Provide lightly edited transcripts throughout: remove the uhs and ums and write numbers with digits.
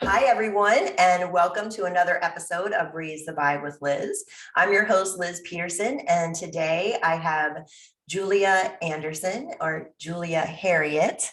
Hi, everyone, and welcome to another episode of Raise the Vibe with Liz. I'm your host, Liz Peterson, and today I have Julia Anderson, or Julia Harriet,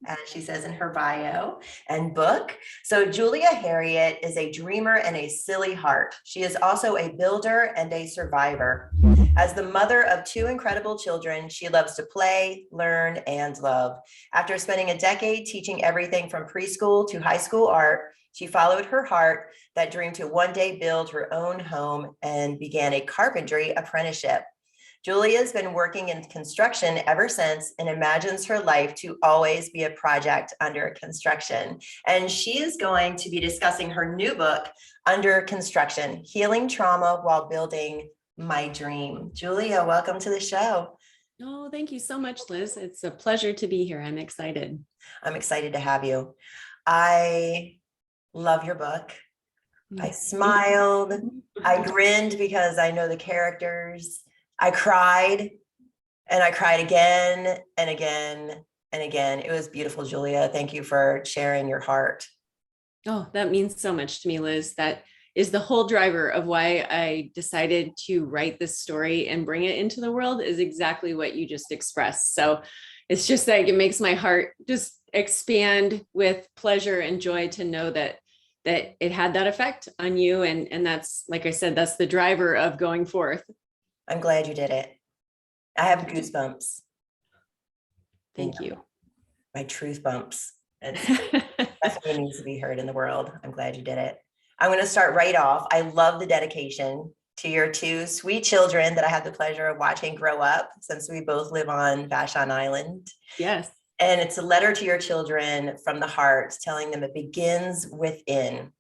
as she says in her bio and book. So Julia Harriet is a dreamer and a silly heart. She is also a builder and a survivor. As the mother of two incredible children, she loves to play, learn, and love. After spending a decade teaching everything from preschool to high school art, she followed her heart that dreamed to one day build her own home and began a carpentry apprenticeship. Julia's been working in construction ever since and imagines her life to always be a project under construction. And she is going to be discussing her new book, Under Construction, Healing Trauma While Building My Dream. Julia, welcome to the show. Oh, thank you so much, Liz. It's a pleasure to be here. I'm excited. I'm excited to have you. I love your book. I smiled. I grinned because I know the characters. I cried and I cried again and again and again. It was beautiful, Julia. Thank you for sharing your heart. Oh, that means so much to me, Liz. That is the whole driver of why I decided to write this story and bring it into the world, is exactly what you just expressed. So it's just like it makes my heart just expand with pleasure and joy to know that it had that effect on you. And that's, like I said, that's the driver of going forth. I'm glad you did it. I have goosebumps. Thank you. My truth bumps. That's what needs to be heard in the world. I'm glad you did it. I'm going to start right off. I love the dedication to your two sweet children that I had the pleasure of watching grow up, since we both live on Vashon Island. Yes. And it's a letter to your children from the heart, telling them it begins within.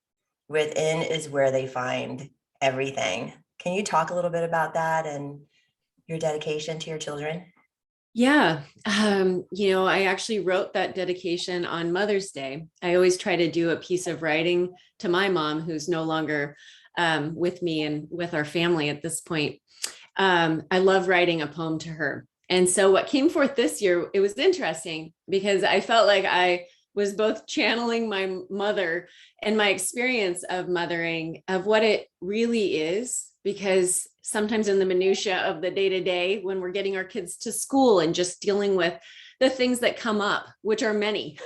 Within is where they find everything. Can you talk a little bit about that and your dedication to your children? Yeah. I actually wrote that dedication on Mother's Day. I always try to do a piece of writing to my mom, who's no longer with me and with our family at this point. I love writing a poem to her. And so what came forth this year, it was interesting because I felt like I was both channeling my mother and my experience of mothering, of what it really is. Because sometimes in the minutia of the day-to-day, when we're getting our kids to school and just dealing with the things that come up, which are many,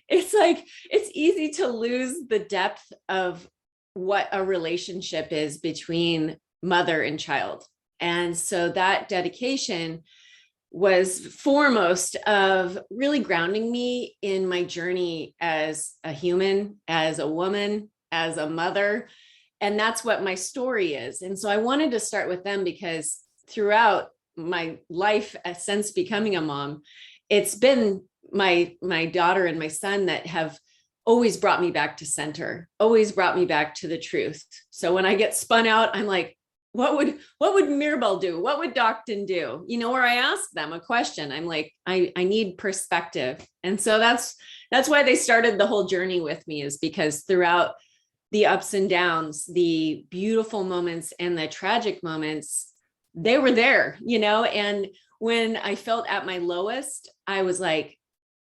it's like, it's easy to lose the depth of what a relationship is between mother and child. And so that dedication was foremost of really grounding me in my journey as a human, as a woman, as a mother. And that's what my story is. And so I wanted to start with them because throughout my life since becoming a mom, it's been my daughter and my son that have always brought me back to center, always brought me back to the truth. So when I get spun out, I'm like, what would Mirabel do? What would Docton do? Or I ask them a question. I'm like, I need perspective. And so that's why they started the whole journey with me, is because throughout the ups and downs, the beautiful moments and the tragic moments, they were there, and when I felt at my lowest, I was like,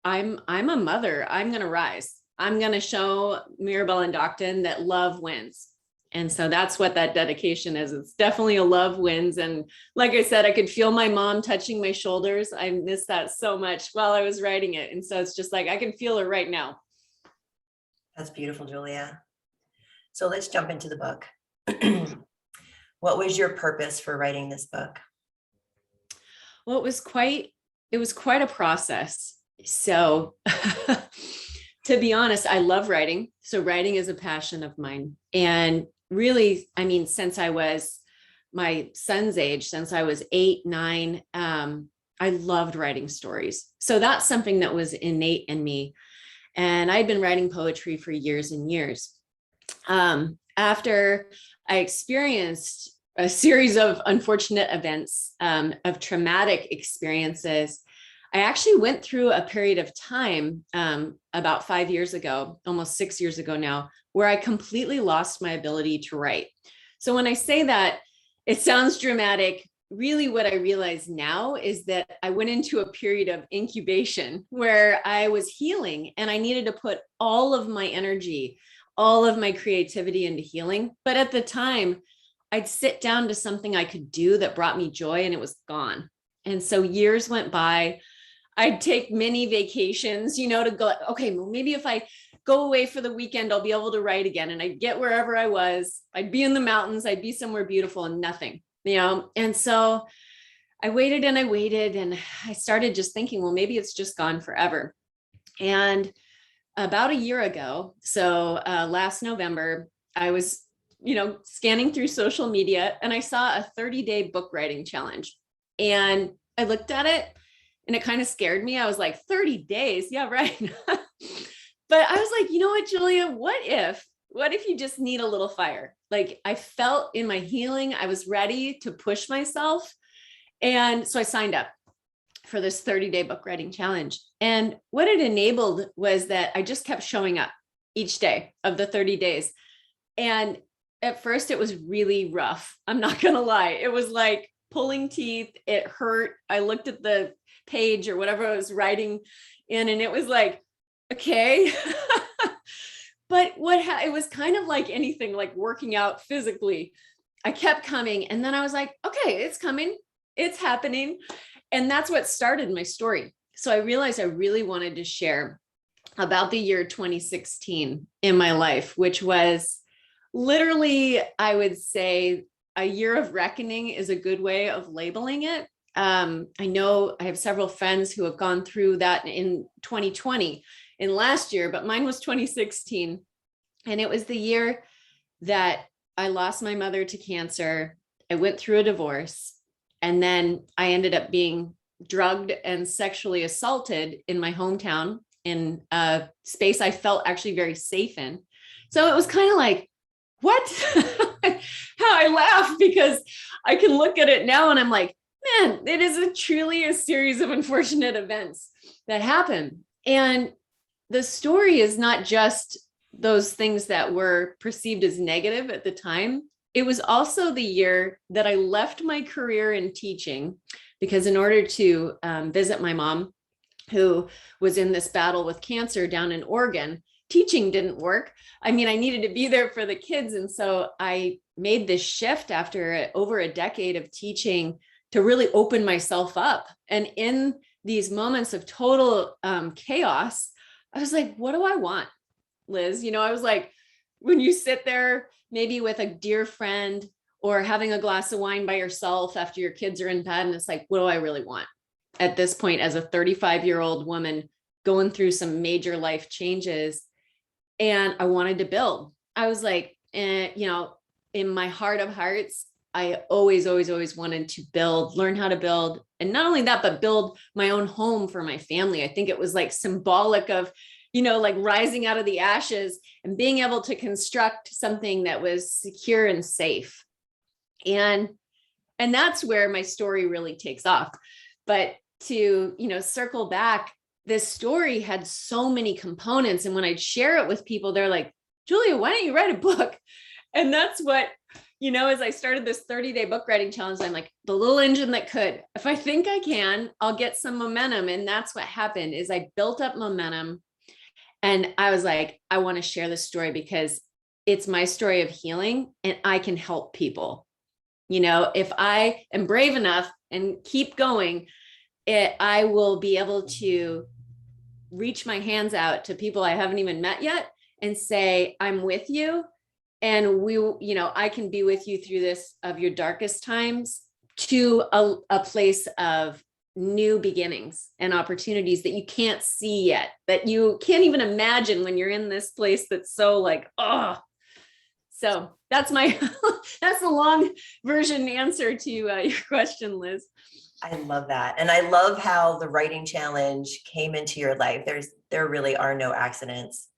I'm a mother. I'm going to rise. I'm going to show Mirabel and Docton that love wins. And so that's what that dedication is. It's definitely a love wins. And like I said, I could feel my mom touching my shoulders. I missed that so much while I was writing it. And so it's just like, I can feel her right now. That's beautiful, Julia. So let's jump into the book. What was your purpose for writing this book? Well, it was quite a process. So to be honest, I love writing. So writing is a passion of mine. And really, since I was my son's age, since I was 8, 9, I loved writing stories. So that's something that was innate in me. And I'd been writing poetry for years and years. After I experienced a series of unfortunate events, of traumatic experiences, I actually went through a period of time about 5 years ago, almost 6 years ago now, where I completely lost my ability to write. So when I say that, it sounds dramatic, really what I realize now is that I went into a period of incubation where I was healing and I needed to put all of my energy, all of my creativity into healing. But at the time, I'd sit down to something I could do that brought me joy and it was gone. And so years went by. I'd take mini vacations, to go, okay, well, maybe if I go away for the weekend, I'll be able to write again. And I'd get wherever I was. I'd be in the mountains. I'd be somewhere beautiful and nothing, And so I waited and I started just thinking, well, maybe it's just gone forever. And about a year ago, so last November, I was, scanning through social media and I saw a 30-day book writing challenge. And I looked at it and it kind of scared me. I was like, 30 days? Yeah, right. But I was like, you know what, Julia, what if you just need a little fire? Like I felt in my healing, I was ready to push myself. And so I signed up for this 30-day book writing challenge. And what it enabled was that I just kept showing up each day of the 30 days. And at first it was really rough. I'm not going to lie. It was like pulling teeth. It hurt. I looked at the page or whatever I was writing in, and it was like, okay. But it was kind of like anything, like working out physically. I kept coming. And then I was like, okay, it's coming. It's happening. And that's what started my story. So I realized I really wanted to share about the year 2016 in my life, which was literally, I would say, a year of reckoning is a good way of labeling it. I know I have several friends who have gone through that in 2020, in last year, but mine was 2016. And it was the year that I lost my mother to cancer. I went through a divorce, and then I ended up being drugged and sexually assaulted in my hometown in a space I felt actually very safe in. So it was kind of like, what? How I laugh because I can look at it now and I'm like, man, it is truly a series of unfortunate events that happen. And the story is not just those things that were perceived as negative at the time. It was also the year that I left my career in teaching because in order to visit my mom, who was in this battle with cancer down in Oregon, teaching didn't work. I mean, I needed to be there for the kids. And so I made this shift after over a decade of teaching to really open myself up. And in these moments of total chaos, I was like, what do I want, Liz? I was like, when you sit there, maybe with a dear friend or having a glass of wine by yourself after your kids are in bed, and it's like, what do I really want at this point as a 35-year-old woman going through some major life changes? And I wanted to build. I was like, in my heart of hearts, I always wanted to build, learn how to build. And not only that, but build my own home for my family. I think it was like symbolic of, like rising out of the ashes and being able to construct something that was secure and safe. And that's where my story really takes off. But to, circle back, this story had so many components. And when I'd share it with people, they're like, Julia, why don't you write a book? And that's what, as I started this 30-day book writing challenge, I'm like, the little engine that could. If I think I can, I'll get some momentum. And that's what happened is I built up momentum. And I was like, I want to share this story because it's my story of healing and I can help people. If I am brave enough and keep going, I will be able to reach my hands out to people I haven't even met yet and say, I'm with you. And I can be with you through this of your darkest times to a place of new beginnings and opportunities that you can't see yet, that you can't even imagine when you're in this place that's so like, oh. So that's that's the long version answer to your question, Liz. I love that. And I love how the writing challenge came into your life. There really are no accidents.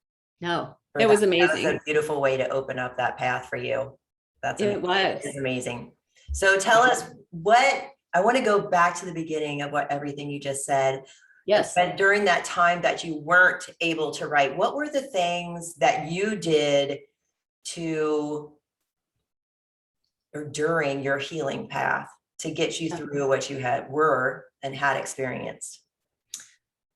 No, it was amazing. That was a beautiful way to open up that path for you. It was. It's amazing. So tell us I want to go back to the beginning of everything you just said. Yes. But during that time that you weren't able to write, what were the things that you did during your healing path? to get you through what you had experienced?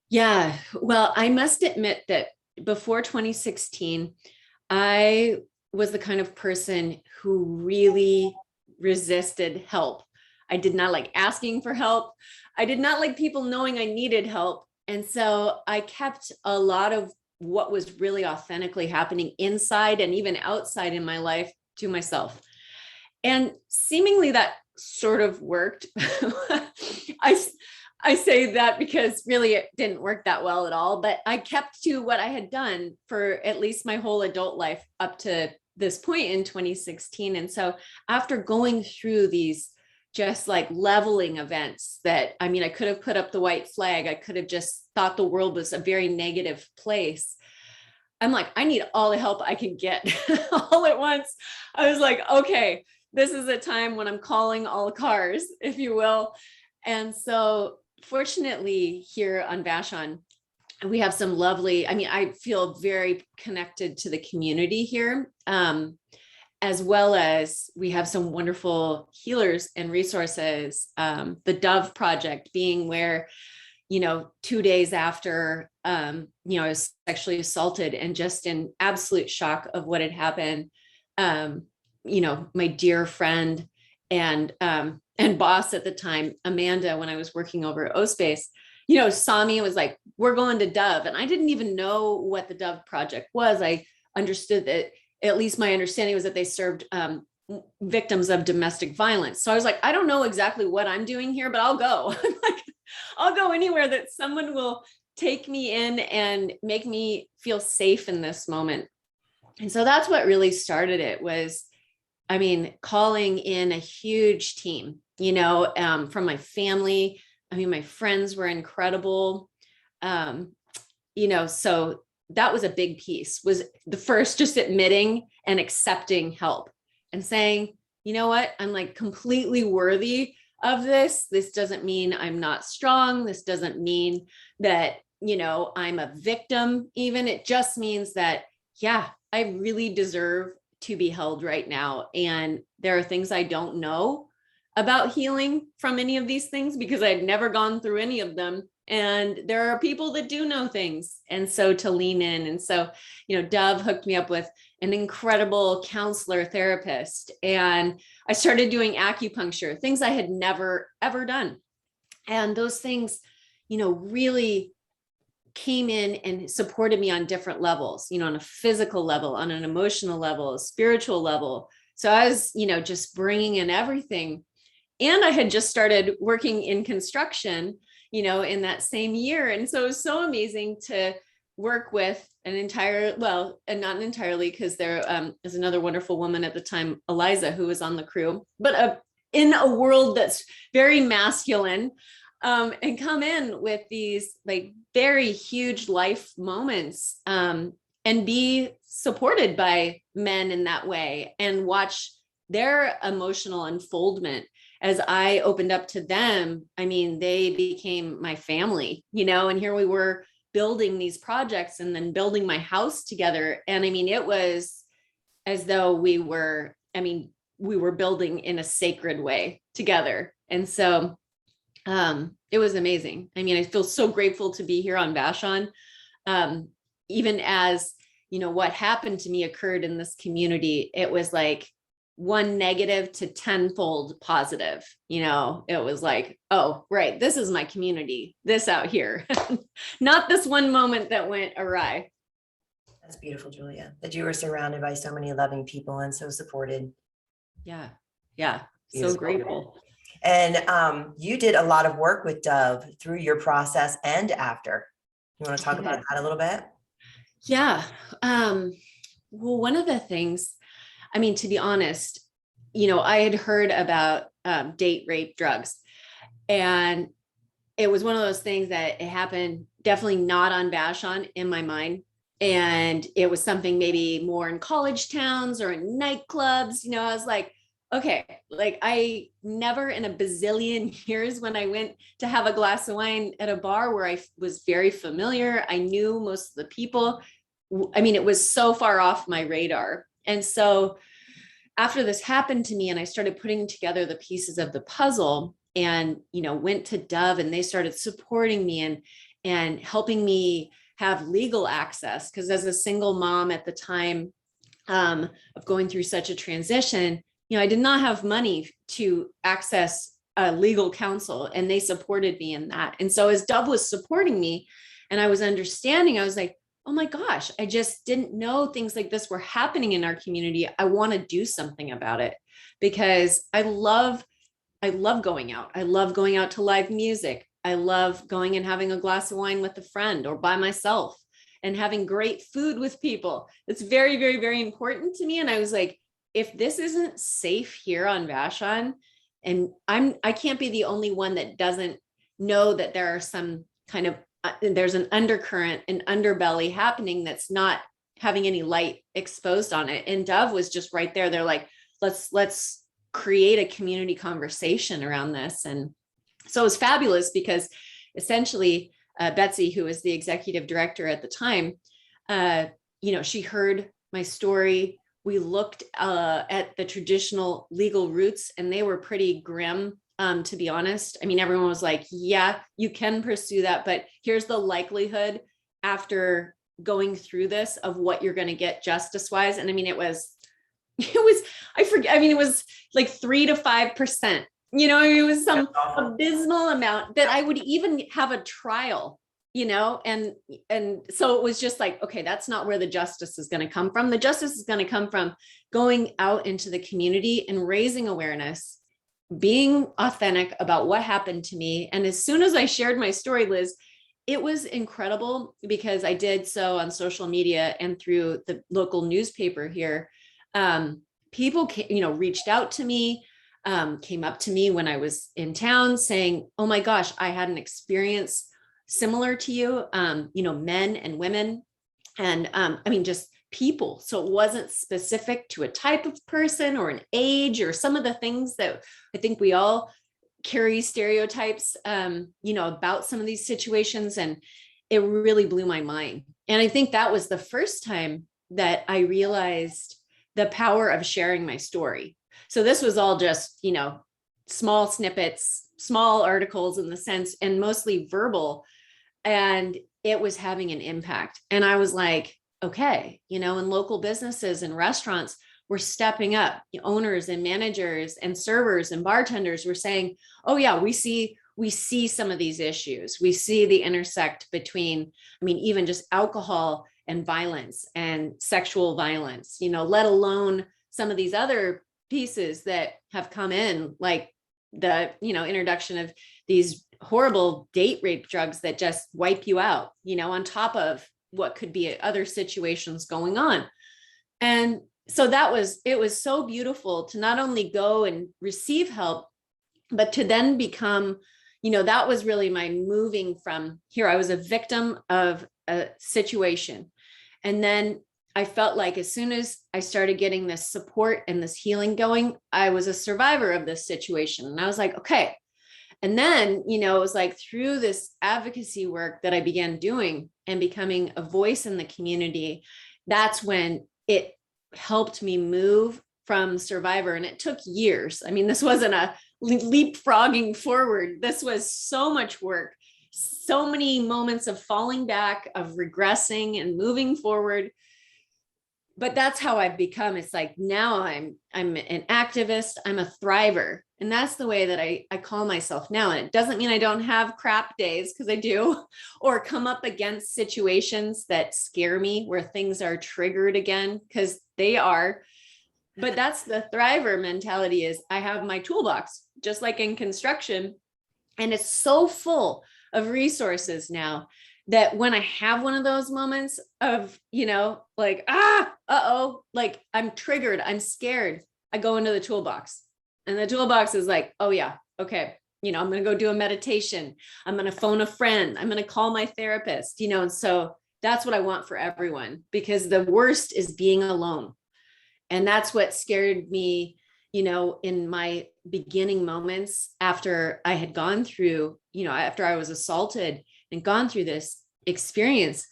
Yeah, well, I must admit that before 2016, I was the kind of person who really resisted help. I did not like asking for help. I did not like people knowing I needed help. And so I kept a lot of what was really authentically happening inside and even outside in my life to myself. And seemingly that sort of worked. I, I say that because really it didn't work that well at all, but I kept to what I had done for at least my whole adult life up to this point in 2016. And so after going through these just like leveling events that, I mean, I could have put up the white flag. I could have just thought the world was a very negative place. I'm like, I need all the help I can get all at once. I was like, okay, this is a time when I'm calling all cars, if you will. And so fortunately here on Vashon, we have some lovely, I mean, I feel very connected to the community here, as well as we have some wonderful healers and resources. The Dove Project being where, 2 days after, I was sexually assaulted and just in absolute shock of what had happened. My dear friend and boss at the time, Amanda, when I was working over at OSpace, saw me and was like, we're going to Dove. And I didn't even know what the Dove Project was. I understood that, at least my understanding was that they served victims of domestic violence. So I was like, I don't know exactly what I'm doing here, but I'll go. I'll go anywhere that someone will take me in and make me feel safe in this moment. And so that's what really started it was, calling in a huge team, from my family. My friends were incredible. So that was a big piece, was the first, just admitting and accepting help and saying, you know what, I'm like completely worthy of this. This doesn't mean I'm not strong. This doesn't mean that, I'm a victim even. It just means that, yeah, I really deserve to be held right now. And there are things I don't know about healing from any of these things because I'd never gone through any of them. And there are people that do know things. And so to lean in. And so, Dove hooked me up with an incredible counselor therapist. And I started doing acupuncture, things I had never, ever done. And those things, really came in and supported me on different levels, on a physical level, on an emotional level, a spiritual level. So I was, just bringing in everything. And I had just started working in construction, in that same year. And so it was so amazing to work with and not entirely, because there is another wonderful woman at the time, Eliza, who was on the crew, but in a world that's very masculine, and come in with these like very huge life moments, and be supported by men in that way and watch their emotional unfoldment. As I opened up to them, they became my family, and here we were building these projects and then building my house together. And it was as though we were building in a sacred way together. And so it was amazing. I feel so grateful to be here on Vashon. Even as, what happened to me occurred in this community, it was like one negative to tenfold positive. It was like, oh, right, this is my community, this out here, not this one moment that went awry. That's beautiful, Julia, that you were surrounded by so many loving people and so supported. Yeah. Beautiful. So grateful. And you did a lot of work with Dove through your process and after. You want to talk about that a little bit? Yeah. Well, one of the things, to be honest, I had heard about date rape drugs, and it was one of those things that it happened definitely not on Vashon in my mind. And it was something maybe more in college towns or in nightclubs. I was like, okay, like I never in a bazillion years when I went to have a glass of wine at a bar where I was very familiar, I knew most of the people. It was so far off my radar. And so after this happened to me and I started putting together the pieces of the puzzle and, went to Dove and they started supporting me and helping me have legal access. Because as a single mom at the time of going through such a transition, I did not have money to access legal counsel, and they supported me in that. And so as Dove was supporting me and I was understanding, I was like, oh my gosh, I just didn't know things like this were happening in our community. I want to do something about it because I love going out. I love going out to live music. I love going and having a glass of wine with a friend or by myself and having great food with people. It's very, very, very important to me. And I was like, if this isn't safe here on Vashon, and I can't be the only one that doesn't know that there are some kind of, there's an undercurrent, an underbelly happening that's not having any light exposed on it. And Dove was just right there. They're like, let's create a community conversation around this. And so it was fabulous because essentially Betsy, who was the executive director at the time, she heard my story. We looked at the traditional legal routes and they were pretty grim, to be honest. I mean, everyone was like, yeah, you can pursue that, but here's the likelihood after going through this of what you're going to get justice-wise. And I mean, it was, I forget, I mean, it was like 3 to 5%, it was some abysmal amount that I would even have a trial, and so it was just like, okay, that's not where the justice is going to come from. The justice is going to come from going out into the community and raising awareness, being authentic about what happened to me. And as soon as I shared my story, Liz, it was incredible because I did so on social media and through the local newspaper here. People, reached out to me, came up to me when I was in town saying, oh my gosh, I had an experience similar to you, men and women, and just people. So it wasn't specific to a type of person or an age or some of the things that I think we all carry stereotypes, about some of these situations. And it really blew my mind. And I think that was the first time that I realized the power of sharing my story. So this was all just, small snippets, small articles in the sense, and mostly verbal. And it was having an impact. And I was like, okay, and local businesses and restaurants were stepping up. Owners and managers and servers and bartenders were saying, oh yeah, we see some of these issues. We see the intersect between, even just alcohol and violence and sexual violence, let alone some of these other pieces that have come in, like the, introduction of these horrible date rape drugs that just wipe you out, on top of what could be other situations going on. And so it was so beautiful to not only go and receive help, but to then become, that was really my moving from here. I was a victim of a situation. And then I felt like as soon as I started getting this support and this healing going, I was a survivor of this situation. And I was like, okay. And then, it was like through this advocacy work that I began doing and becoming a voice in the community, that's when it helped me move from survivor. And it took years. This wasn't a leapfrogging forward. This was so much work, so many moments of falling back, of regressing and moving forward. But that's how I've become. It's like now I'm an activist, I'm a thriver. And that's the way that I call myself now. And it doesn't mean I don't have crap days, because I do, or come up against situations that scare me where things are triggered again, because they are. But that's the thriver mentality. Is I have my toolbox, just like in construction. And it's so full of resources now that when I have one of those moments of, like, like I'm triggered, I'm scared, I go into the toolbox. And the toolbox is like, oh yeah, okay, I'm going to go do a meditation. I'm going to phone a friend. I'm going to call my therapist, and so that's what I want for everyone, because the worst is being alone. And that's what scared me, in my beginning moments after I had gone through, after I was assaulted and gone through this experience.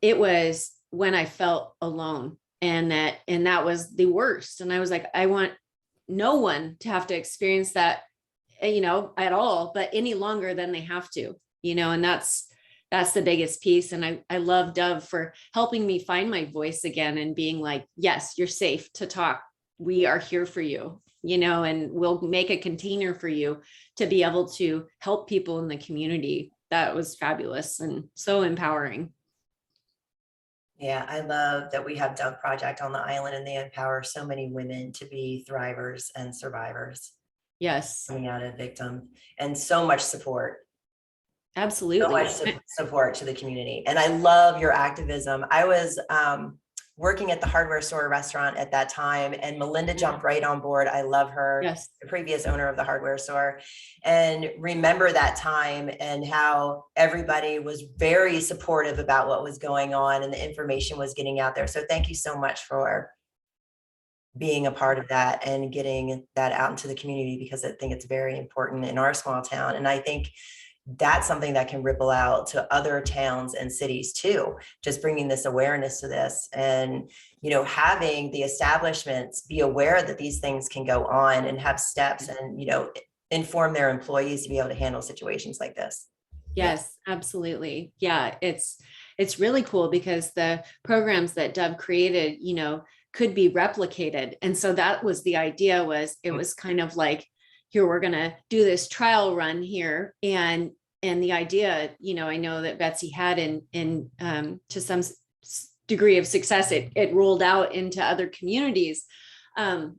It was when I felt alone. and that was the worst. And I was like, I want no one to have to experience that, at all, but any longer than they have to, and that's the biggest piece. And I love Dove for helping me find my voice again and being like, yes, you're safe to talk. We are here for you, and we'll make a container for you to be able to help people in the community. That was fabulous and so empowering. Yeah, I love that we have Dove Project on the island, and they empower so many women to be thrivers and survivors Yes, coming out of victim, and so much support. So absolutely. much support to the community. And I love your activism. I was working at the hardware store restaurant at that time, and Melinda jumped right on board. I love her, Yes. the previous owner of the hardware store, and remember that time and how everybody was very supportive about what was going on and the information was getting out there. So thank you so much for being a part of that and getting that out into the community, because I think it's very important in our small town. And I think that's something that can ripple out to other towns and cities too, just bringing this awareness to this, and having the establishments be aware that these things can go on and have steps, and inform their employees to be able to handle situations like this. Yes, absolutely. Yeah, it's really cool because the programs that Dove created, could be replicated. And so that was the idea. It was kind of like, here, we're going to do this trial run here. And the idea, I know that Betsy had in to some degree of success, it rolled out into other communities,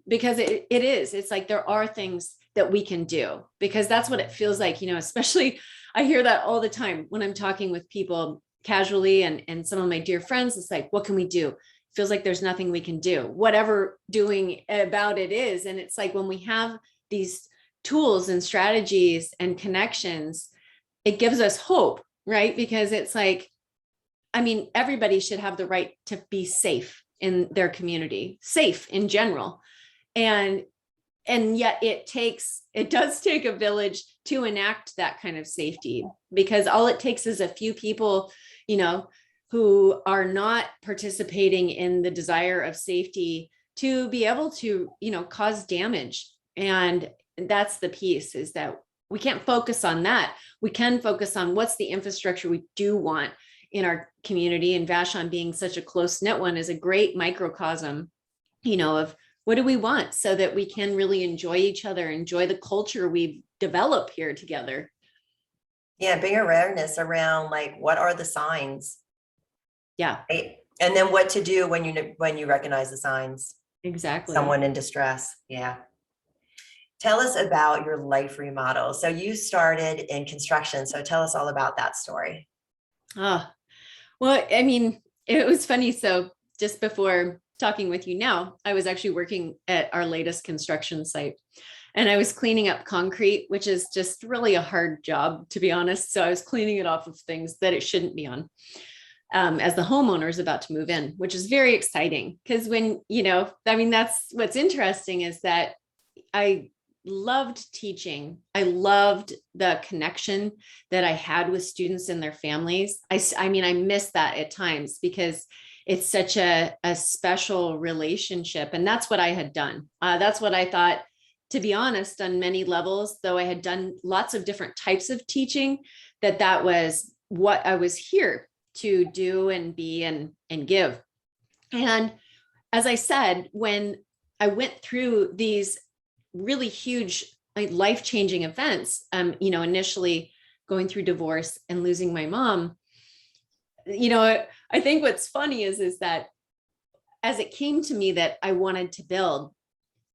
because it's like, there are things that we can do, because that's what it feels like, especially I hear that all the time when I'm talking with people casually, and some of my dear friends, it's like, what can we do? Feels like there's nothing we can do, whatever doing about it is. And it's like, when we have these tools and strategies and connections, it gives us hope, right? Because it's like, everybody should have the right to be safe in their community, safe in general. And yet it does take a village to enact that kind of safety, because all it takes is a few people, who are not participating in the desire of safety to be able to, cause damage. And that's the piece, is that we can't focus on that. We can focus on what's the infrastructure we do want in our community. And Vashon, being such a close-knit one, is a great microcosm, of what do we want, so that we can really enjoy each other, enjoy the culture we've developed here together. Yeah, bring awareness around, like, what are the signs? Yeah, right? And then what to do when you recognize the signs. exactly. Someone in distress. Yeah. Tell us about your life remodel. So you started in construction. So tell us all about that story. Oh, well, it was funny. So just before talking with you now, I was actually working at our latest construction site, and I was cleaning up concrete, which is just really a hard job, to be honest. So I was cleaning it off of things that it shouldn't be on, as the homeowner is about to move in, which is very exciting. Because when, that's what's interesting, is that I loved teaching. I loved the connection that I had with students and their families. I miss that at times, because it's such a special relationship. And that's what I had done. That's what I thought, to be honest, on many levels, though I had done lots of different types of teaching, that was what I was here to do and be and give. And as I said, when I went through these really huge, life-changing events, initially going through divorce and losing my mom, I think what's funny is that as it came to me that I wanted to build,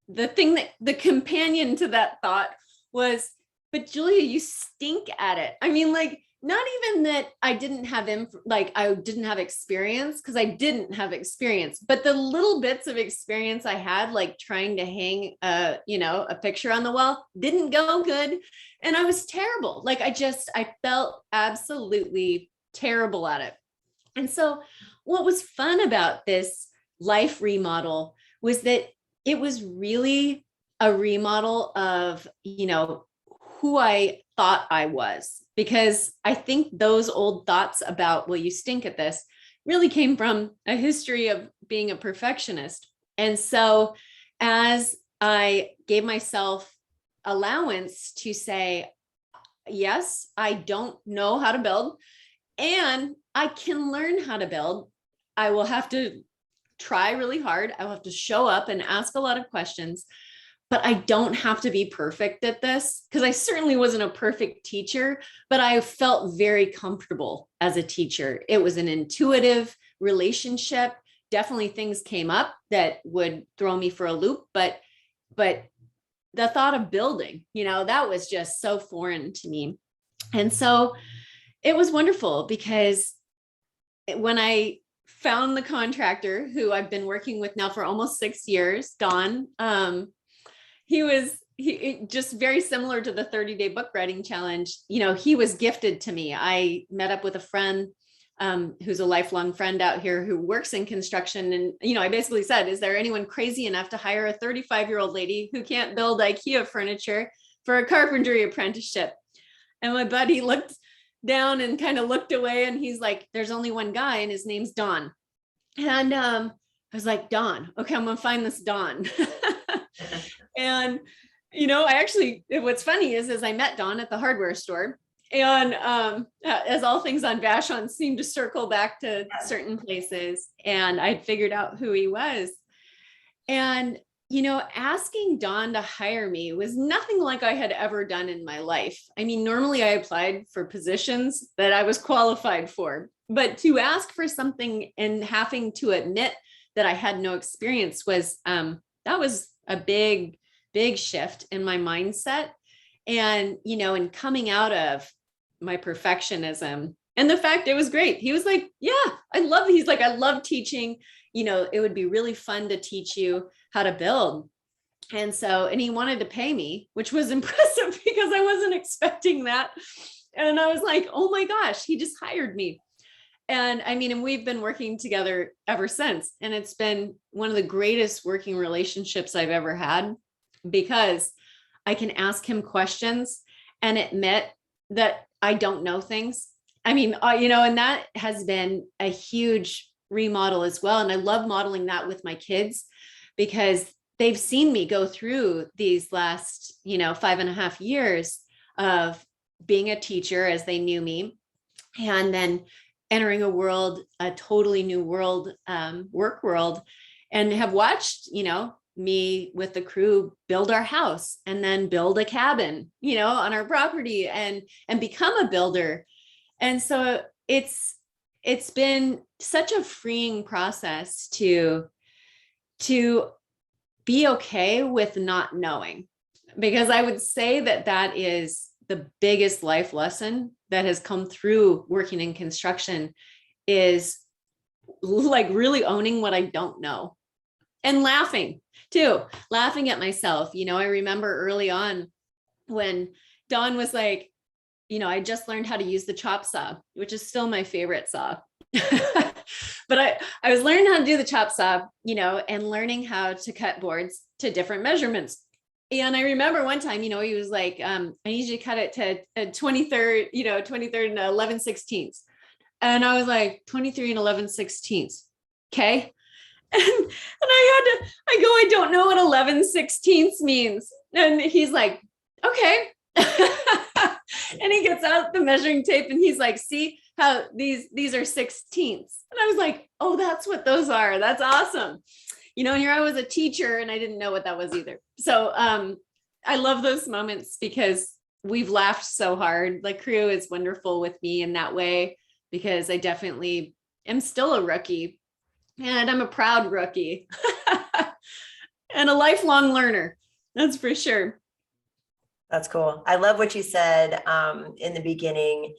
the companion to that thought was, but Julia, you stink at it. Not even that I didn't have I didn't have experience, because I didn't have experience, but the little bits of experience I had, like trying to hang a picture on the wall, didn't go good. And I was terrible. I felt absolutely terrible at it. And so what was fun about this life remodel was that it was really a remodel of, who I thought I was, because I think those old thoughts about, well, you stink at this, really came from a history of being a perfectionist. And so as I gave myself allowance to say, yes, I don't know how to build, and I can learn how to build. I will have to try really hard. I will have to show up and ask a lot of questions, but I don't have to be perfect at this, because I certainly wasn't a perfect teacher, but I felt very comfortable as a teacher. It was an intuitive relationship. Definitely things came up that would throw me for a loop, but the thought of building, that was just so foreign to me. And so it was wonderful, because when I found the contractor who I've been working with now for almost 6 years, Don, he just very similar to the 30-day book writing challenge. He was gifted to me. I met up with a friend who's a lifelong friend out here who works in construction. And, I basically said, is there anyone crazy enough to hire a 35-year-old lady who can't build IKEA furniture for a carpentry apprenticeship? And my buddy looked down and kind of looked away, and he's like, there's only one guy and his name's Don. And I was like, Don, okay, I'm gonna find this Don. And what's funny is I met Don at the hardware store, and as all things on Vashon seem to circle back to certain places, and I'd figured out who he was. And asking Don to hire me was nothing like I had ever done in my life. I mean, normally I applied for positions that I was qualified for, but to ask for something and having to admit that I had no experience was, that was a big shift in my mindset. And, in coming out of my perfectionism, and the fact it was great. He was like, yeah, he's like, I love teaching. It would be really fun to teach you how to build. And he wanted to pay me, which was impressive because I wasn't expecting that. And I was like, oh my gosh, he just hired me. And we've been working together ever since. And it's been one of the greatest working relationships I've ever had, because I can ask him questions and admit that I don't know things. And that has been a huge remodel as well. And I love modeling that with my kids, because they've seen me go through these last, 5.5 years of being a teacher as they knew me, and then entering a totally new world, work world, and have watched, me with the crew build our house, and then build a cabin, on our property, and become a builder. And so it's been such a freeing process to be okay with not knowing, because I would say that is the biggest life lesson that has come through working in construction, is like really owning what I don't know, and laughing at myself. I remember early on when Don was like, I just learned how to use the chop saw, which is still my favorite saw. But I was learning how to do the chop saw, and learning how to cut boards to different measurements. And I remember one time, he was like, I need you to cut it to a 23rd, 23rd and 11/16. And I was like, 23 and 11/16. Okay. And I don't know what 11/16 means. And he's like, okay. And he gets out the measuring tape, and he's like, see how these are 16ths. And I was like, oh, that's what those are. That's awesome. And here I was a teacher, and I didn't know what that was either. So I love those moments, because we've laughed so hard. The crew is wonderful with me in that way, because I definitely am still a rookie, and I'm a proud rookie and a lifelong learner. That's for sure. That's cool. I love what you said in the beginning,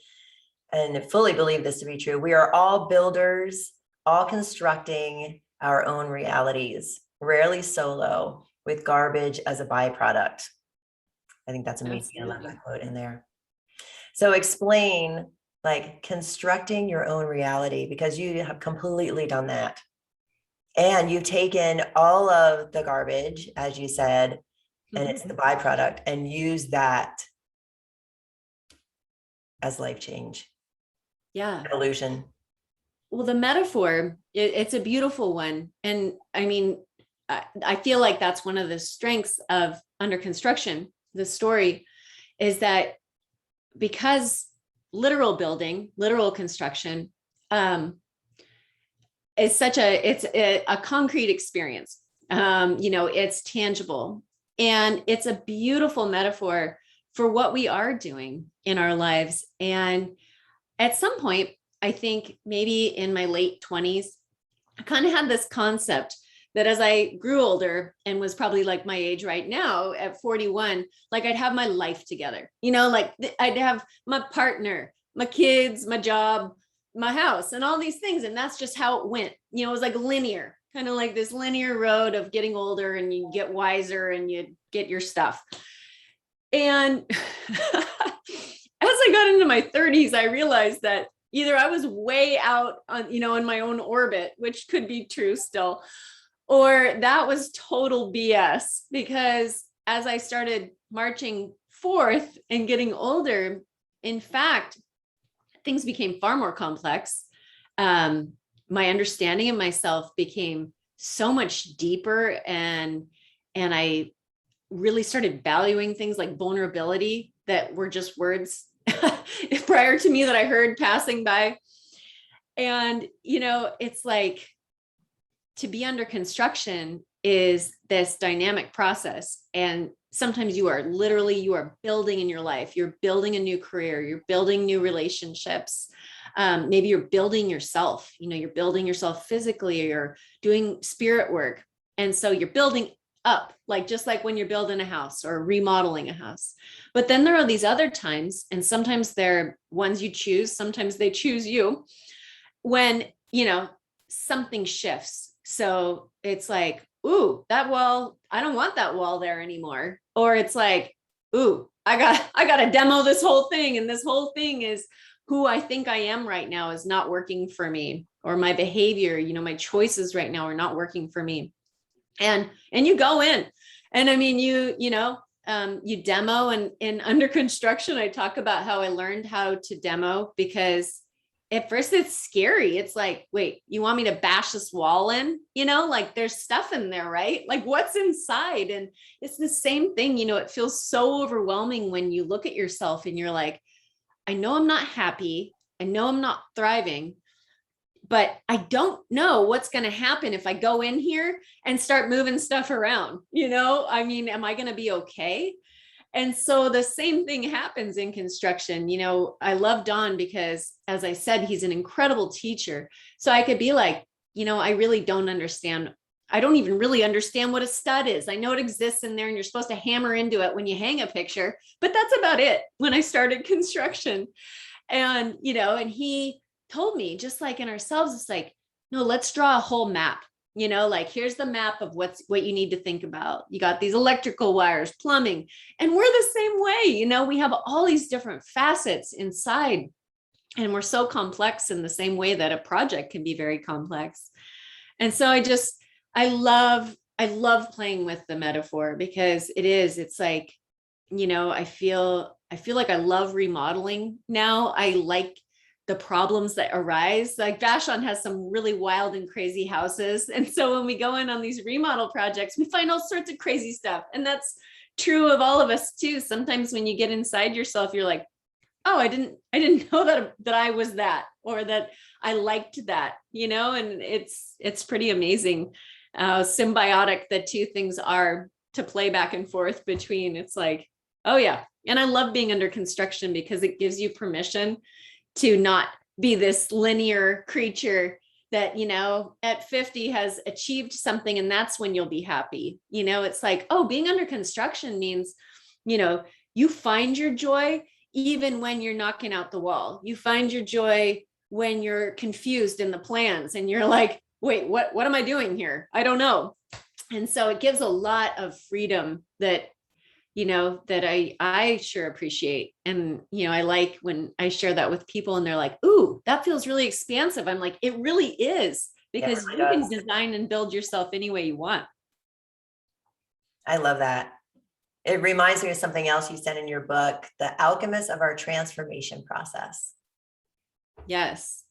and fully believe this to be true. We are all builders, all constructing our own realities, rarely solo, with garbage as a byproduct. I think that's amazing. Absolutely. I love that quote in there. So explain, like, constructing your own reality, because you have completely done that. And you've taken all of the garbage, as you said, and it's the byproduct, and use that as life change. Yeah. Evolution. Well, the metaphor, it's a beautiful one. And I mean, I feel like that's one of the strengths of Under Construction, the story, is that because literal building, literal construction, is such it's a concrete experience. It's tangible, and it's a beautiful metaphor for what we are doing in our lives. And at some point, I think maybe in my late 20s, I kind of had this concept that as I grew older and was probably like my age right now at 41, like I'd have my life together, like I'd have my partner, my kids, my job, my house, and all these things. And that's just how it went. It was like linear, kind of like this linear road of getting older, and you get wiser and you get your stuff. And as I got into my 30s, I realized that either I was way out on, in my own orbit, which could be true still, or that was total BS. Because as I started marching forth and getting older, in fact, things became far more complex. My understanding of myself became so much deeper, and I really started valuing things like vulnerability that were just words prior to me that I heard passing by. And, it's like, to be under construction is this dynamic process. And sometimes you are building in your life. You're building a new career. You're building new relationships. Maybe you're building yourself, you're building yourself physically, or you're doing spirit work. And so you're building up, just like when you're building a house or remodeling a house. But then there are these other times, and sometimes they're ones you choose, sometimes they choose you, when, something shifts. So it's like, ooh, that wall, I don't want that wall there anymore. Or it's like, ooh, I got to demo this whole thing. And this whole thing is who I think I am right now is not working for me, or my behavior, my choices right now are not working for me. And you go in, and I mean, you demo, and in Under Construction, I talk about how I learned how to demo, because at first it's scary. It's like, wait, you want me to bash this wall in? Like there's stuff in there, right? Like what's inside? And it's the same thing, it feels so overwhelming when you look at yourself and you're like, I know I'm not happy. I know I'm not thriving, but I don't know what's going to happen if I go in here and start moving stuff around. I mean, am I going to be okay? And so the same thing happens in construction. I love Don because, as I said, he's an incredible teacher. So I could be like, I really don't understand. I don't even really understand what a stud is. I know it exists in there, and you're supposed to hammer into it when you hang a picture, but that's about it when I started construction. And, and he told me, just like in ourselves, it's like, no, let's draw a whole map. Like here's the map of what you need to think about. You got these electrical wires, plumbing, and we're the same way. We have all these different facets inside, and we're so complex in the same way that a project can be very complex. And so I love playing with the metaphor, because it's like, I feel like I love remodeling now. I like the problems that arise. Like Vashon has some really wild and crazy houses. And so when we go in on these remodel projects, we find all sorts of crazy stuff. And that's true of all of us too. Sometimes when you get inside yourself, you're like, oh, I didn't know that I was that, or that I liked that, and it's pretty amazing how symbiotic the two things are to play back and forth between. It's like, oh yeah. And I love being under construction because it gives you permission to not be this linear creature that, at 50 has achieved something, and that's when you'll be happy. It's like, oh, being under construction means, you find your joy even when you're knocking out the wall. You find your joy when you're confused in the plans and you're like, wait, what am I doing here? I don't know. And so it gives a lot of freedom that that I sure appreciate. And, I like when I share that with people and they're like, ooh, that feels really expansive. I'm like, it really is, because you can design and build yourself any way you want. I love that. It reminds me of something else you said in your book, The Alchemist of Our Transformation Process. Yes.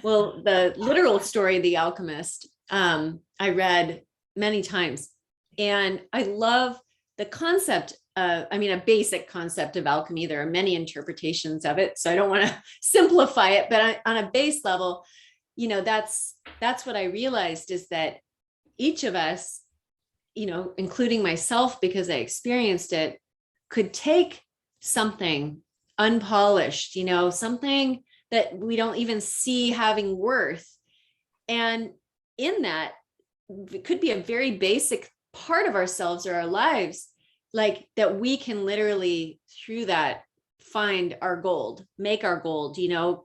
Well, the literal story, The Alchemist, I read many times, and I love the concept. A basic concept of alchemy. There are many interpretations of it, so I don't want to simplify it, but on a base level, that's what I realized, is that each of us, including myself, because I experienced it, could take something unpolished, something that we don't even see having worth. And in that, it could be a very basic part of ourselves or our lives, like that we can literally, through that, find our gold, make our gold,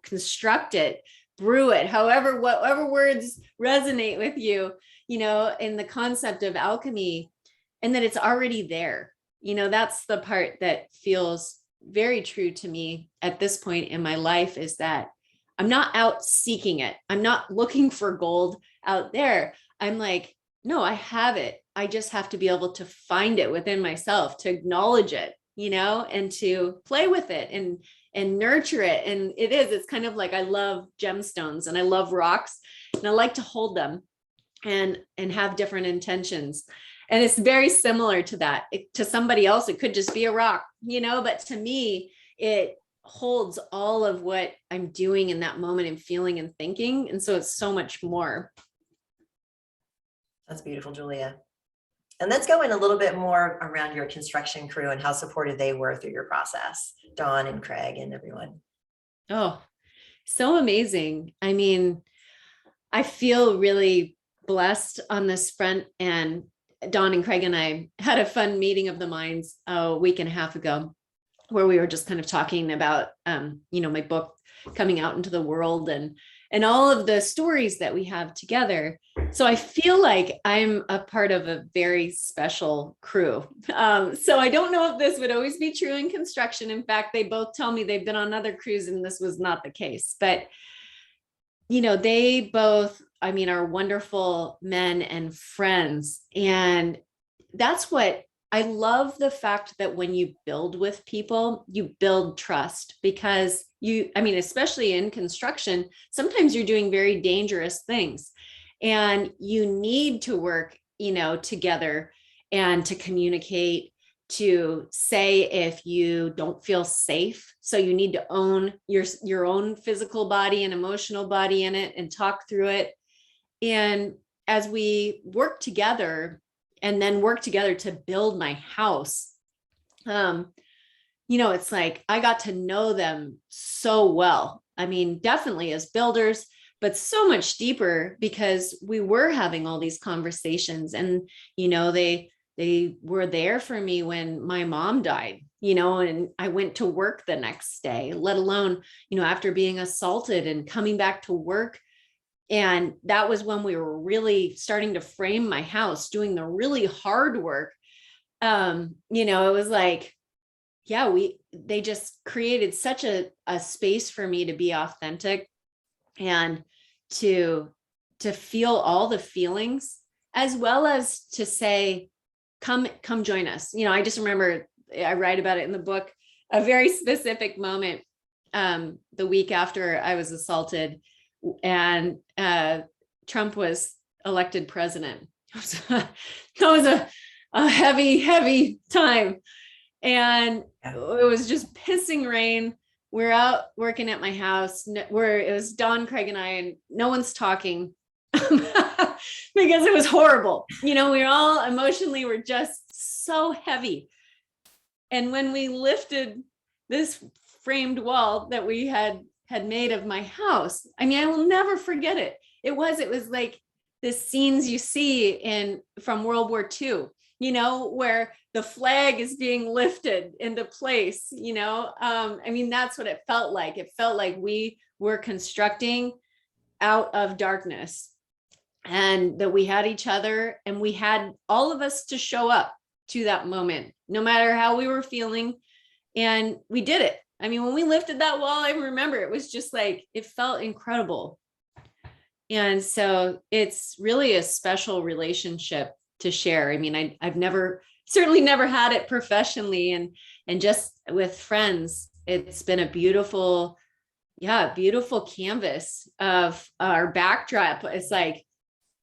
construct it, brew it, whatever words resonate with you, in the concept of alchemy, and that it's already there. That's the part that feels very true to me at this point in my life, is that I'm not out seeking it. I'm not looking for gold out there. I'm like, no, I have it. I just have to be able to find it within myself, to acknowledge it, and to play with it and nurture it. And it's kind of like, I love gemstones and I love rocks, and I like to hold them and have different intentions. And it's very similar to that. To somebody else, it could just be a rock, but to me, it holds all of what I'm doing in that moment and feeling and thinking. And so it's so much more. That's beautiful, Julia. And let's go in a little bit more around your construction crew and how supportive they were through your process, Dawn and Craig and everyone. Oh, so amazing. I mean, I feel really blessed on this front, and Dawn and Craig and I had a fun meeting of the minds a week and a half ago, where we were just kind of talking about, my book coming out into the world and all of the stories that we have together. So I feel like I'm a part of a very special crew. So I don't know if this would always be true in construction. In fact, they both tell me they've been on other crews and this was not the case. But, they both, are wonderful men and friends. And that's what I love, the fact that when you build with people, you build trust, because especially in construction, sometimes you're doing very dangerous things and you need to work, together and to communicate, to say if you don't feel safe. So you need to own your own physical body and emotional body in it and talk through it. And as we work together and then work together to build my house, it's like I got to know them so well. Definitely as builders, but so much deeper, because we were having all these conversations, and, they were there for me when my mom died, and I went to work the next day, let alone, after being assaulted and coming back to work. And that was when we were really starting to frame my house, doing the really hard work. It was like, they just created such a space for me to be authentic and to feel all the feelings, as well as to say, come join us. I just remember, I write about it in the book, a very specific moment, the week after I was assaulted and Trump was elected president. That was a heavy time. And it was just pissing rain. We're out working at my house where it was Dawn, Craig, and I, and no one's talking because it was horrible. We were all emotionally, we're just so heavy. And when we lifted this framed wall that we had made of my house, I will never forget it. It was like the scenes you see from World War II, where the flag is being lifted into place, that's what it felt like. It felt like we were constructing out of darkness, and that we had each other, and we had all of us to show up to that moment, no matter how we were feeling. And we did it. When we lifted that wall, I remember it was just like, it felt incredible. And so it's really a special relationship to share. I've certainly never had it professionally, and just with friends, it's been a beautiful yeah, beautiful canvas of our backdrop. It's like,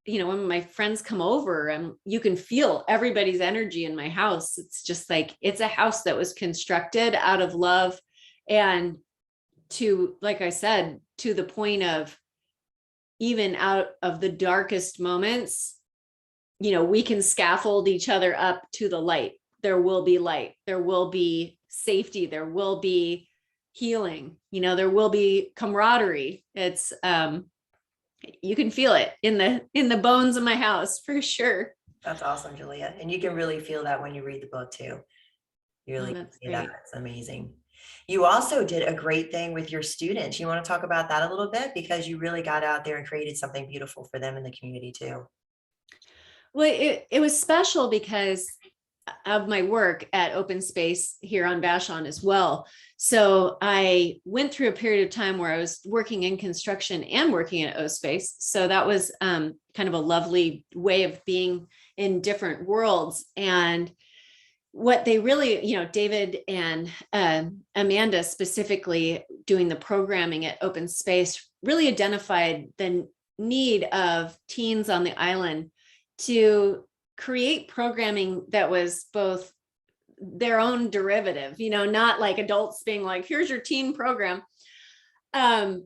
when my friends come over and you can feel everybody's energy in my house. It's just like, it's a house that was constructed out of love. And to, like I said, to the point of even out of the darkest moments, we can scaffold each other up to the light. There will be light. There will be safety. There will be healing. There will be camaraderie. It's, you can feel it in the bones of my house for sure. That's awesome, Julia. And you can really feel that when you read the book too. You really can see that. It's amazing. You also did a great thing with your students. You want to talk about that a little bit, because you really got out there and created something beautiful for them in the community too. Well, it was special because of my work at Open Space here on Vashon as well. So I went through a period of time where I was working in construction and working at O Space. So that was kind of a lovely way of being in different worlds. And what they really, David and Amanda specifically doing the programming at Open Space really identified the need of teens on the island to create programming that was both their own derivative, not like adults being like, here's your teen program. And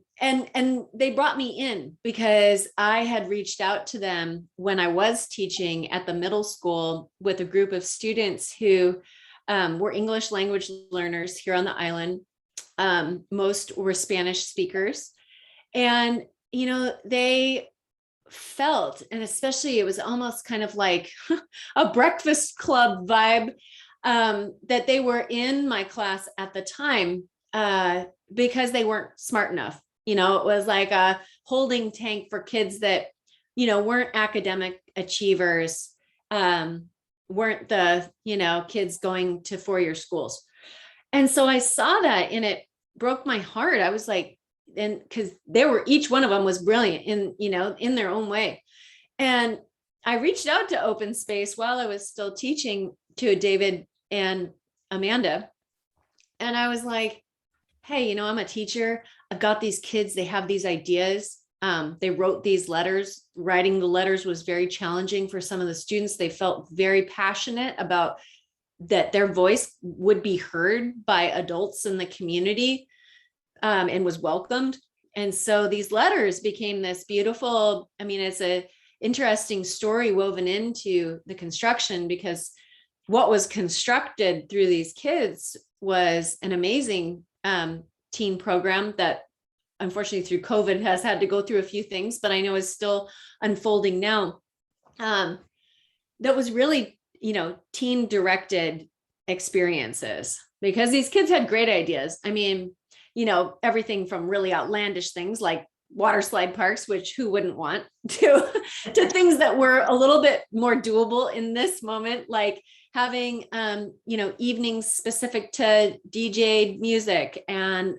they brought me in because I had reached out to them when I was teaching at the middle school with a group of students who were English language learners here on the island. Most were Spanish speakers. And, they felt, and especially it was almost kind of like a breakfast club vibe, that they were in my class at the time because they weren't smart enough. It was like a holding tank for kids that, weren't academic achievers, weren't the, kids going to four-year schools. And so I saw that and it broke my heart. I was like, and because each one of them was brilliant in their own way. And I reached out to Open Space while I was still teaching to David and Amanda. And I was like, hey, I'm a teacher. I've got these kids. They have these ideas. They wrote these letters. Writing the letters was very challenging for some of the students. They felt very passionate about that their voice would be heard by adults in the community, and was welcomed. And so these letters became this beautiful, it's a interesting story woven into the construction, because what was constructed through these kids was an amazing teen program that unfortunately through COVID has had to go through a few things, but I know is still unfolding now. That was really, teen directed experiences, because these kids had great ideas. Everything from really outlandish things like water slide parks, which who wouldn't want, to things that were a little bit more doable in this moment, like having, evenings specific to DJ music and,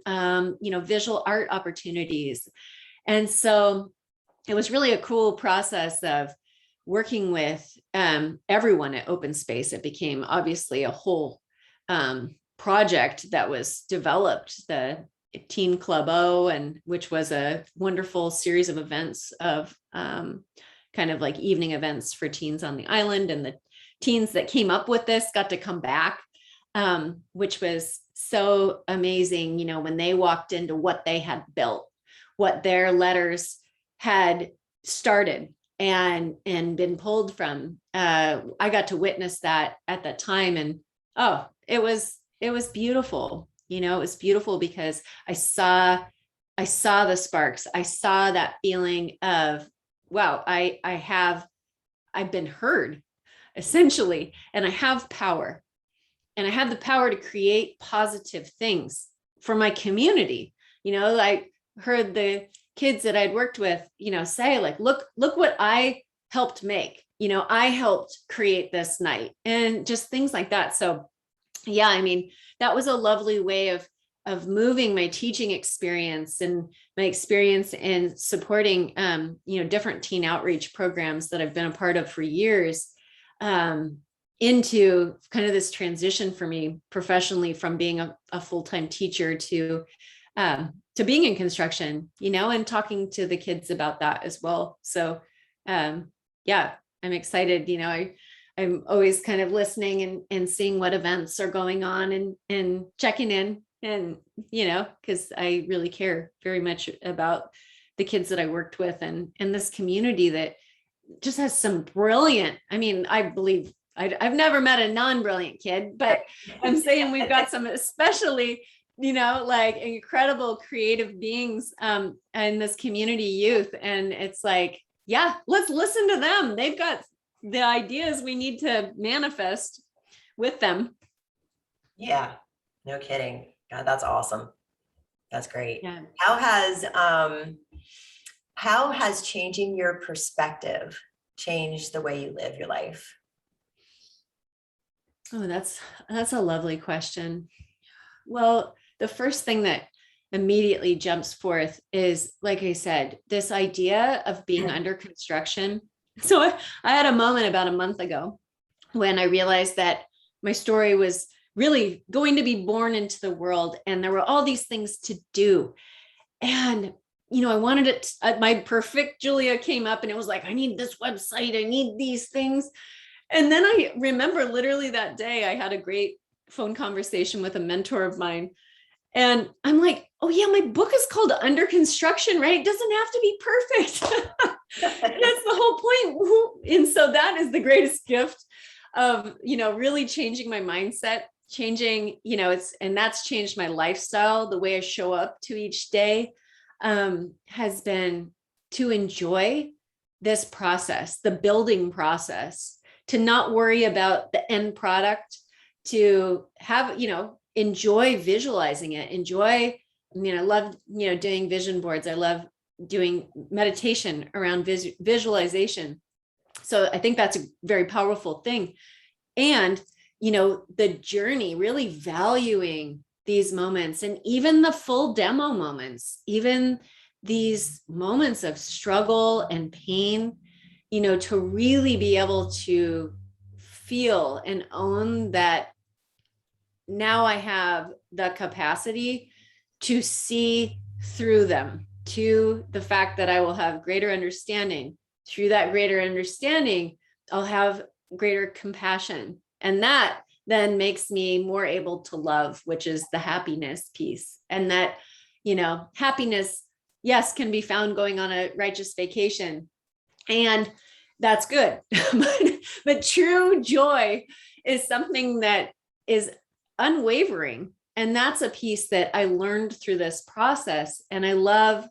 visual art opportunities. And so it was really a cool process of working with everyone at Open Space. It became obviously a whole project that was developed, the Teen Club O, and which was a wonderful series of events of kind of like evening events for teens on the island. And the teens that came up with this got to come back, which was so amazing, when they walked into what they had built, what their letters had started and been pulled from. I got to witness that at that time. And it was beautiful. It was beautiful because I saw the sparks. I saw that feeling of, wow, I've been heard essentially, and I have power, and I have the power to create positive things for my community. I heard the kids that I'd worked with, say like, look what I helped make, I helped create this night, and just things like that. So yeah, that was a lovely way of moving my teaching experience and my experience in supporting, different teen outreach programs that I've been a part of for years, into kind of this transition for me professionally from being a full-time teacher to to being in construction, and talking to the kids about that as well. So, yeah, I'm excited. I'm always kind of listening and seeing what events are going on and checking in and, because I really care very much about the kids that I worked with and this community that just has some brilliant, I believe I've never met a non-brilliant kid, but I'm saying we've got some especially, like incredible creative beings in this community youth. And it's like, yeah, let's listen to them. They've got the ideas we need to manifest with them. Yeah, no kidding. God, that's awesome. That's great. Yeah. How has changing your perspective changed the way you live your life? Oh, that's a lovely question. Well, the first thing that immediately jumps forth is, like I said, this idea of being under construction. So I had a moment about a month ago when I realized that my story was really going to be born into the world and there were all these things to do. And, I wanted it, my perfect Julia came up and it was like, I need this website, I need these things. And then I remember literally that day I had a great phone conversation with a mentor of mine. And I'm like, oh yeah, my book is called Under Construction, right? It doesn't have to be perfect. That's the whole point. And so that is the greatest gift of, really changing my mindset, changing, and that's changed my lifestyle. The way I show up to each day has been to enjoy this process, the building process, to not worry about the end product, to have, enjoy visualizing it, enjoy, I love, doing vision boards. I love doing meditation around visualization. So I think that's a very powerful thing. And, the journey, really valuing these moments and even the full demo moments, even these moments of struggle and pain, to really be able to feel and own that now I have the capacity to see through them, to the fact that I will have greater understanding. Through that greater understanding, I'll have greater compassion. And that then makes me more able to love, which is the happiness piece. And that, happiness, yes, can be found going on a righteous vacation. And that's good. But true joy is something that is unwavering. And that's a piece that I learned through this process. And I love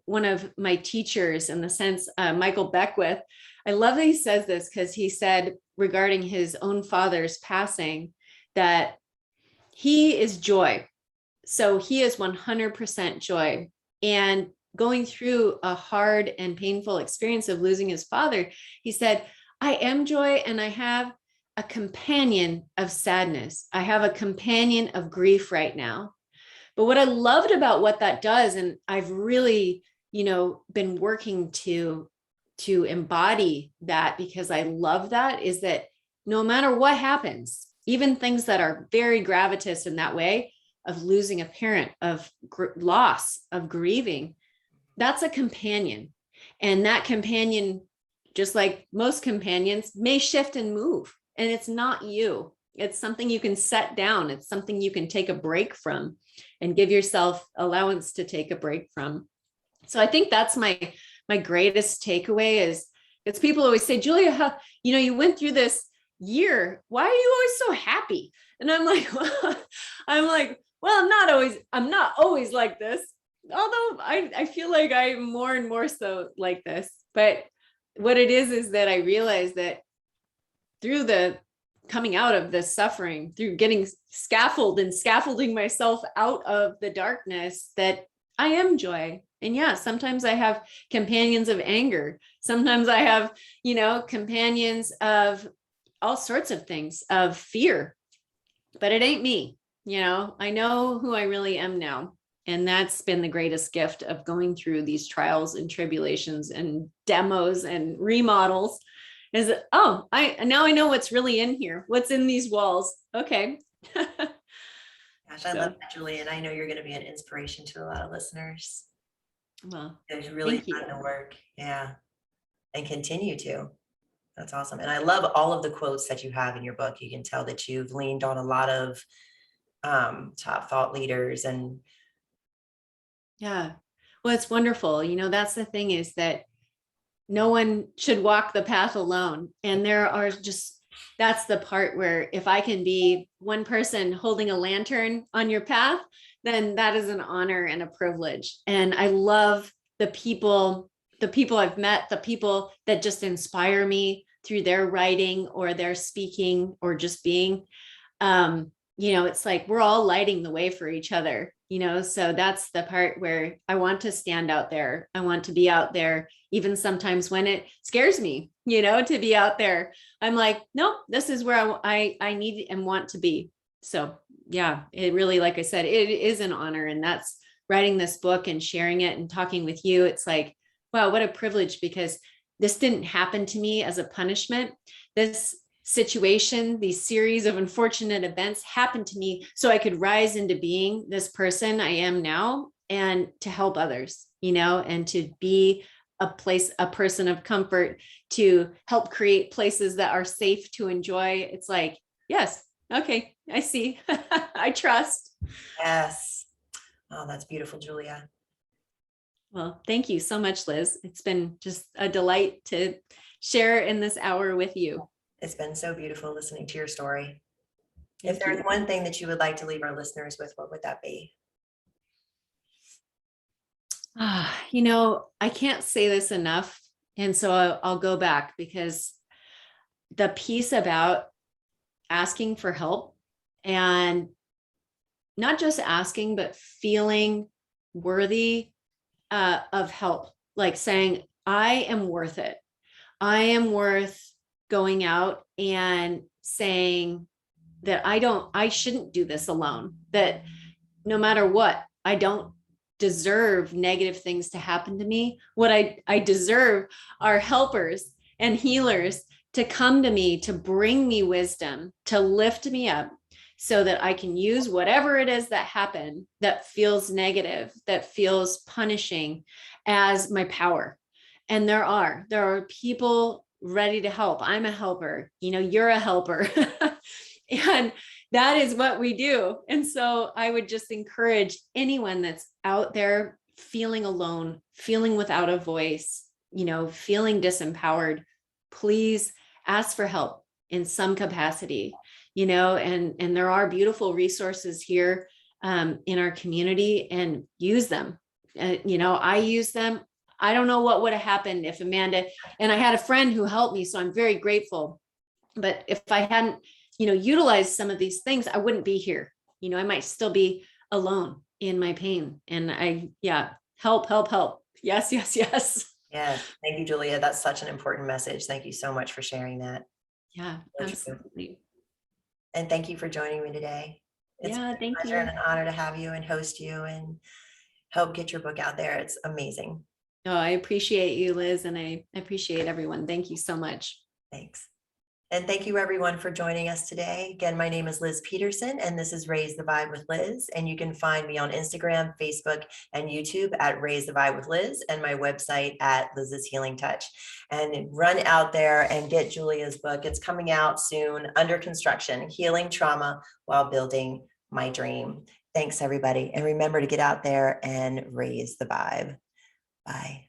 one of my teachers in the sense, Michael Beckwith. I love that he says this because he said regarding his own father's passing that he is joy. So he is 100% joy. And going through a hard and painful experience of losing his father, he said, I am joy and I have a companion of sadness. I have a companion of grief right now. But what I loved about what that does, and I've really, been working to embody that because I love that, is that no matter what happens, even things that are very gravitous in that way of losing a parent, of loss, of grieving, that's a companion. And that companion, just like most companions, may shift and move. And it's not you. It's something you can set down. It's something you can take a break from and give yourself allowance to take a break from. So I think that's my greatest takeaway is it's people always say, Julia, how, you went through this year. Why are you always so happy? And I'm like, well, I'm not always like this. Although I feel like I'm more and more so like this. But what it is that I realize that through the coming out of this suffering, through getting scaffolding myself out of the darkness, that I am joy. And yeah, sometimes I have companions of anger. Sometimes I have, companions of all sorts of things, of fear, but it ain't me. I know who I really am now. And that's been the greatest gift of going through these trials and tribulations and demos and remodels is that, now I know what's really in here, what's in these walls. Okay. Gosh, I love So, that, Julie, and I know you're going to be an inspiration to a lot of listeners. well, It's really thank fun you. to work. Yeah. And continue to. That's awesome. And I love all of the quotes that you have in your book. You can tell that you've leaned on a lot of top thought leaders and Yeah. Well, it's wonderful. That's the thing, is that no one should walk the path alone. And that's the part where if I can be one person holding a lantern on your path, then that is an honor and a privilege. And I love the people I've met, the people that just inspire me through their writing or their speaking or just being. It's like we're all lighting the way for each other, so that's the part where I want to stand out there. I want to be out there, even sometimes when it scares me, to be out there. I'm like, nope, this is where I need and want to be. So yeah, it really, like I said, it is an honor. And that's writing this book and sharing it and talking with you. It's like, wow, what a privilege, because this didn't happen to me as a punishment. This situation, these series of unfortunate events happened to me so I could rise into being this person I am now, and to help others, and to be a person of comfort, to help create places that are safe to enjoy. It's like, yes, okay, I see. I trust. yes. Oh, that's beautiful, Julia. Well, thank you so much, Liz. It's been just a delight to share in this hour with you. It's been so beautiful listening to your story. If Thank there's you. one thing that you would like to leave our listeners with, what would that be? I can't say this enough. And so I'll go back, because the piece about asking for help, and not just asking, but feeling worthy of help, like saying, I am worth it. I am worth going out and saying that I shouldn't do this alone, that no matter what, I don't deserve negative things to happen to me. What I deserve are helpers and healers to come to me, to bring me wisdom, to lift me up, so that I can use whatever it is that happened that feels negative, that feels punishing, as my power. And there are people ready to help. I'm a helper, you're a helper. And that is what we do. And so I would just encourage anyone that's out there feeling alone, feeling without a voice, feeling disempowered, please ask for help in some capacity, and there are beautiful resources here in our community, and use them. I use them. I don't know what would have happened if Amanda, and I had a friend who helped me, so I'm very grateful. But if I hadn't, utilized some of these things, I wouldn't be here. I might still be alone in my pain. And help, help, help. Yes, yes, yes. Yes. Thank you, Julia. That's such an important message. Thank you so much for sharing that. Yeah, So true. absolutely. And thank you for joining me today. It's Yeah, been a thank pleasure you. and an honor to have you and host you and help get your book out there. It's amazing. Oh, I appreciate you, Liz, and I appreciate everyone. Thank you so much. Thanks. And thank you everyone for joining us today. Again, my name is Liz Peterson, and this is Raise the Vibe with Liz. And you can find me on Instagram, Facebook, and YouTube at Raise the Vibe with Liz, and my website at Liz's Healing Touch. And run out there and get Julia's book. It's coming out soon, Under Construction, Healing Trauma While Building My Dream. Thanks, everybody. And remember to get out there and raise the vibe. Bye.